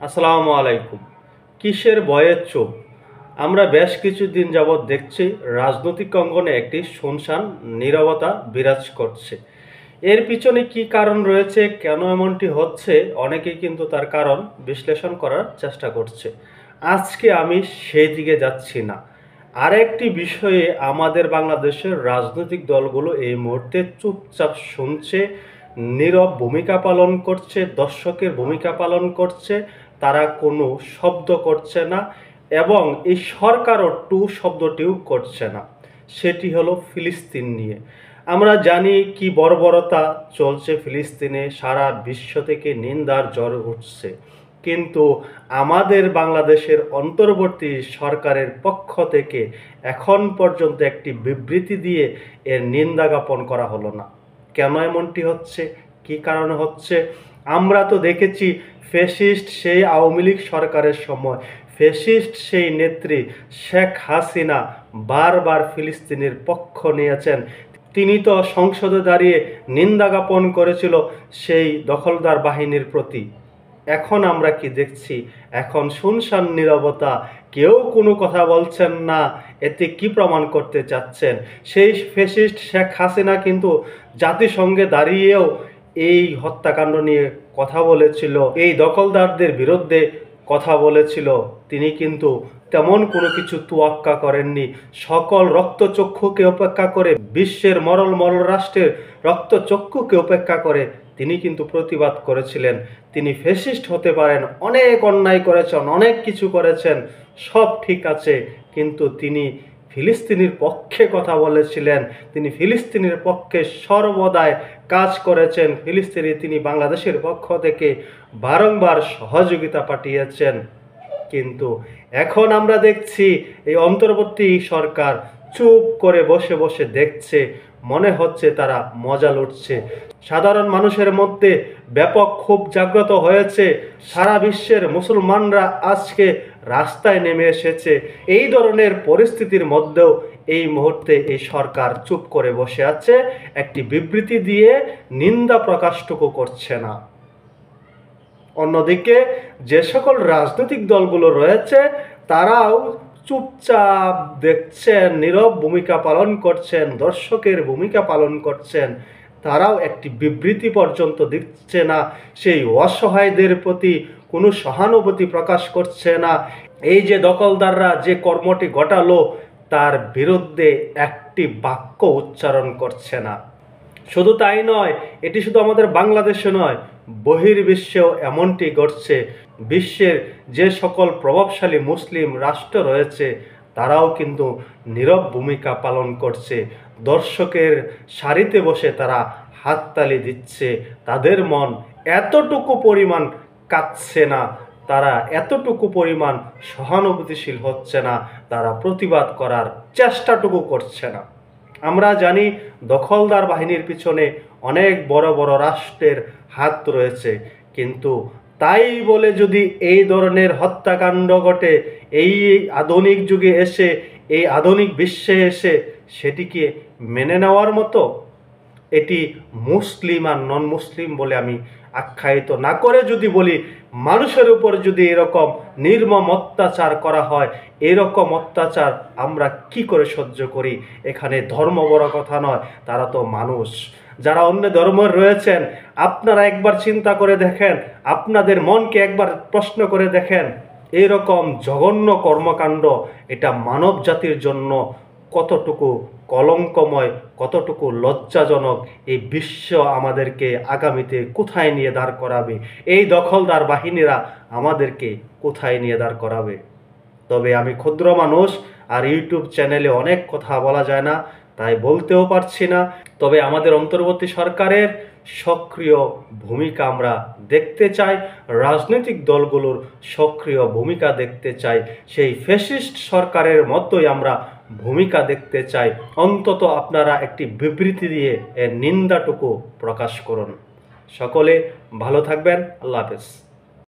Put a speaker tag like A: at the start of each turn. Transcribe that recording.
A: আসসালামু আলাইকুম। কিসের ভয়ে চুপ? আমরা বেশ কিছুদিন যাবৎ দেখছি রাজনৈতিক অঙ্গনে একটি শুনশান নীরবতা বিরাজ করছে। এর পিছনে কি কারণ রয়েছে, কেন এমনটি হচ্ছে, অনেকেই কিন্তু তার কারণ বিশ্লেষণ করার চেষ্টা করছে। আজকে আমি সেই দিকে যাচ্ছি না। আরেকটি বিষয়ে আমাদের বাংলাদেশের রাজনৈতিক দলগুলো এই মুহূর্তে চুপচাপ শুনছে, নীরব ভূমিকা পালন করছে, দর্শকের ভূমিকা পালন করছে। তারা কোনো শব্দ করছে না এবং এই সরকারও টু শব্দটিও করছে না। সেটি হলো ফিলিস্তিন নিয়ে। আমরা জানি কি বর্বরতা চলছে ফিলিস্তিনে, সারা বিশ্ব থেকে নিন্দার ঝড় উঠছে। কিন্তু আমাদের বাংলাদেশের অন্তর্বর্তী সরকারের পক্ষ থেকে এখন পর্যন্ত একটি বিবৃতি দিয়ে এর নিন্দা জ্ঞাপন করা হলো না। কেন এমনটি হচ্ছে, কি কারণে হচ্ছে? আমরা তো দেখেছি ফ্যাসিস্ট সেই আওয়ামী লীগ সরকারের সময় ফ্যাসিস্ট সেই নেত্রী শেখ হাসিনা বারবার ফিলিস্তিনের পক্ষ নিয়েছেন। তিনি তো সংসদে দাঁড়িয়ে নিন্দা জ্ঞাপন করেছিল সেই দখলদার বাহিনীর প্রতি। এখন আমরা কি দেখছি? এখন শুনশান নীরবতা, কেউ কোনো কথা বলছেন না। এতে কি প্রমাণ করতে চাচ্ছেন? সেই ফ্যাসিস্ট শেখ হাসিনা কিন্তু জাতিসংঘে দাঁড়িয়েও এই হত্যাকাণ্ড নিয়ে কথা বলেছিল, এই দখলদারদের বিরুদ্ধে কথা বলেছিল। তিনি কিন্তু তেমন কোনো কিছু তোয়াক্কা করেননি। সকল রক্তচক্ষুকে উপেক্ষা করে, বিশ্বের মরল মরল রাষ্ট্রের রক্তচক্ষুকে উপেক্ষা করে তিনি কিন্তু প্রতিবাদ করেছিলেন। তিনি ফ্যাসিস্ট হতে পারেন, অনেক অন্যায় করেছেন, অনেক কিছু করেছেন, সব ঠিক আছে, কিন্তু তিনি ফিলিস্তিনের পক্ষে কথা বলেছিলেন। তিনি ফিলিস্তিনের পক্ষে সর্বদাই কাজ করেছেন। ফিলিস্তিনে তিনি বাংলাদেশের পক্ষ থেকে বারংবার সহযোগিতা পাঠিয়েছেন। কিন্তু এখন আমরা দেখছি এই অন্তর্বর্তী সরকার চুপ করে বসে বসে দেখছে। মনে হচ্ছে তারা মজা লুটছে। সাধারণ মানুষের মধ্যে ব্যাপক ক্ষোভ জাগ্রত হয়েছে। সারা বিশ্বের মুসলমানরা আজকে রাস্তায় নেমে এসেছে। এই ধরনের পরিস্থিতির মধ্যেও এই মুহূর্তে এই সরকার চুপ করে বসে আছে, একটি বিবৃতি দিয়ে নিন্দা প্রকাশটুকু করছে না। অন্যদিকে যে সকল রাজনৈতিক দলগুলো রয়েছে তারাও চুপচাপ দেখছেন, নীরব ভূমিকা পালন করছেন, দর্শকের ভূমিকা পালন করছেন। তারাও একটি বিবৃতি পর্যন্ত দিচ্ছে না, সেই অসহায়দের প্রতি কোনো সহানুভূতি প্রকাশ করছে না। এই যে দখলদাররা যে কর্মটি ঘটালো তার বিরুদ্ধে একটি বাক্য উচ্চারণ করছে না। শুধু তাই নয়, এটি শুধু আমাদের বাংলাদেশে নয়, বহির্বিশ্বেও এমনটি ঘটছে। বিশ্বের যে সকল প্রভাবশালী মুসলিম রাষ্ট্র রয়েছে তারাও কিন্তু নীরব ভূমিকা পালন করছে। দর্শকের সারিতে বসে তারা হাততালি দিচ্ছে। তাদের মন এতটুকু পরিমাণ কাঁদছে না, তারা এতটুকু পরিমাণ সহানুভূতিশীল হচ্ছে না, তারা প্রতিবাদ করার চেষ্টাটুকু করছে না। আমরা জানি দখলদার বাহিনীর পিছনে অনেক বড় বড় রাষ্ট্রের হাত রয়েছে, কিন্তু তাই বলে যদি এই ধরনের হত্যাকাণ্ড ঘটে, এই আধুনিক যুগে এসে, এই আধুনিক বিশ্বে এসে, সেটিকে মেনে নেওয়ার মতো? এটি মুসলিম আর নন মুসলিম বলে আমি আখ্যায়িত না করে যদি বলি, মানুষের উপর যদি এরকম নির্মম অত্যাচার করা হয়, এরকম অত্যাচার আমরা কি করে সহ্য করি? এখানে ধর্ম বড় কথা নয়, তারা তো মানুষ। যারা অন্য ধর্মের রয়েছেন, আপনারা একবার চিন্তা করে দেখেন, আপনাদের মনকে একবার প্রশ্ন করে দেখেন, এরকম জঘন্য কর্মকাণ্ড এটা মানব জাতির জন্য কতটুকু কলঙ্কময়, কতটুকু লজ্জাজনক। এই বিশ্ব আমাদেরকে আগামীতে কোথায় নিয়ে দাঁড় করাবে? এই দখলদার বাহিনীরা আমাদেরকে কোথায় নিয়ে দাঁড় করাবে? তবে আমি ক্ষুদ্র মানুষ, আর ইউটিউব চ্যানেলে অনেক কথা বলা যায় না, তাই বলতেও পারছি না। তবে আমাদের অন্তর্বর্তী সরকারের সক্রিয় ভূমিকা আমরা দেখতে চাই, রাজনৈতিক দলগুলোর সক্রিয় ভূমিকা দেখতে চাই। সেই ফ্যাসিস্ট সরকারের মতোই আমরা ভূমিকা দেখতে চাই। অন্তত আপনারা একটি বিবৃতি দিয়ে এর নিন্দাটুকু প্রকাশ করুন। সকলে ভালো থাকবেন। আল্লাহ হাফেজ।